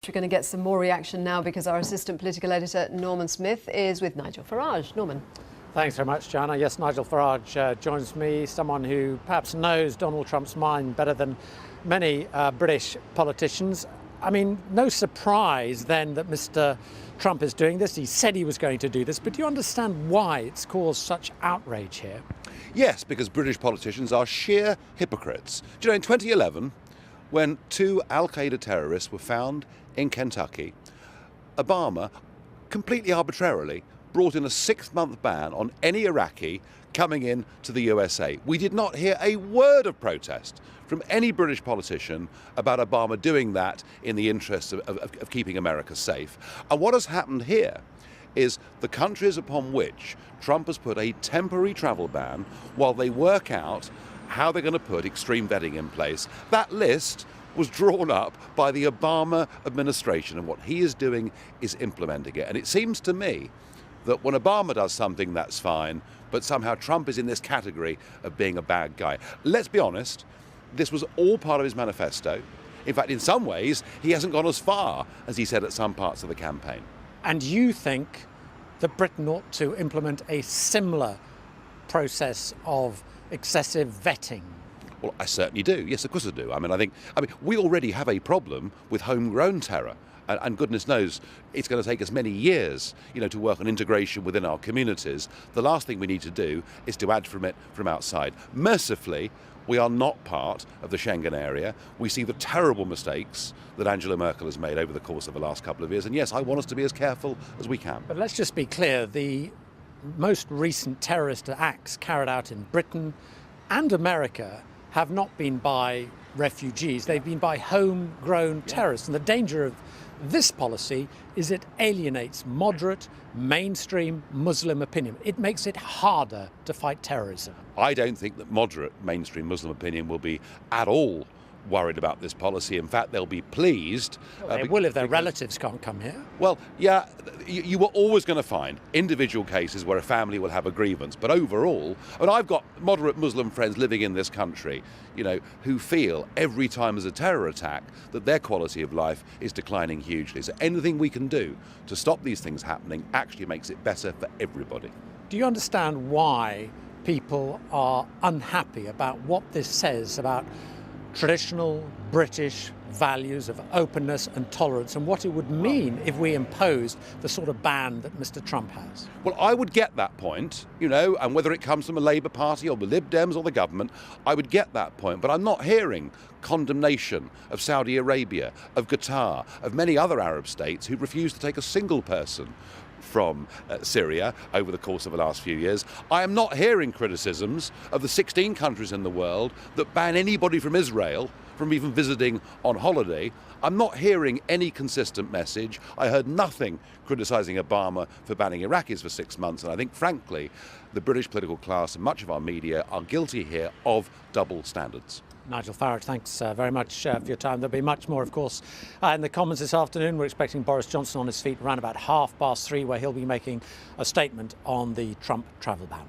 We're going to get some more reaction now because our assistant political editor Norman Smith is with Nigel Farage. Norman. Thanks very much, Joanna. Yes, Nigel Farage joins me, someone who perhaps knows Donald Trump's mind better than many British politicians. I mean, no surprise then that Mr. Trump is doing this. He said he was going to do this, but do you understand why it's caused such outrage here? Yes, because British politicians are sheer hypocrites. Do you know, in 2011, when two Al-Qaeda terrorists were found in Kentucky, Obama completely arbitrarily brought in a 6-month ban on any Iraqi coming in to the USA. We did not hear a word of protest from any British politician about Obama doing that in the interest of keeping America safe. And what has happened here is the countries upon which Trump has put a temporary travel ban while they work out how they're going to put extreme vetting in place. That list was drawn up by the Obama administration, and what he is doing is implementing it. And it seems to me that when Obama does something, that's fine, but somehow Trump is in this category of being a bad guy. Let's be honest, this was all part of his manifesto. In fact, in some ways, he hasn't gone as far as he said at some parts of the campaign. And you think that Britain ought to implement a similar process of excessive vetting? Well, I certainly do. Yes, of course I do. I mean, we already have a problem with homegrown terror. And goodness knows it's going to take us many years, to work on integration within our communities. The last thing we need to do is to add from it from outside. Mercifully, we are not part of the Schengen area. We see the terrible mistakes that Angela Merkel has made over the course of the last couple of years. And yes, I want us to be as careful as we can. But let's just be clear, the most recent terrorist acts carried out in Britain and America have not been by refugees, they've been by homegrown terrorists. And the danger of this policy is it alienates moderate, mainstream Muslim opinion. It makes it harder to fight terrorism. I don't think that moderate mainstream Muslim opinion will be at all worried about this policy. In fact, they'll be pleased. Well, they will if their relatives can't come here. Well, yeah, you were always going to find individual cases where a family will have a grievance. But overall, and I've got moderate Muslim friends living in this country, who feel every time there's a terror attack that their quality of life is declining hugely. So anything we can do to stop these things happening actually makes it better for everybody. Do you understand why people are unhappy about what this says about traditional British values of openness and tolerance and what it would mean if we imposed the sort of ban that Mr. Trump has? Well, I would get that point, and whether it comes from a Labour Party or the Lib Dems or the government, I would get that point. But I'm not hearing condemnation of Saudi Arabia, of Qatar, of many other Arab states who refuse to take a single person from Syria over the course of the last few years. I am not hearing criticisms of the 16 countries in the world that ban anybody from Israel from even visiting on holiday. I'm not hearing any consistent message. I heard nothing criticising Obama for banning Iraqis for 6 months, and I think, frankly, the British political class and much of our media are guilty here of double standards. Nigel Farage, thanks very much for your time. There'll be much more, of course, in the Commons this afternoon. We're expecting Boris Johnson on his feet around about 3:30, where he'll be making a statement on the Trump travel ban.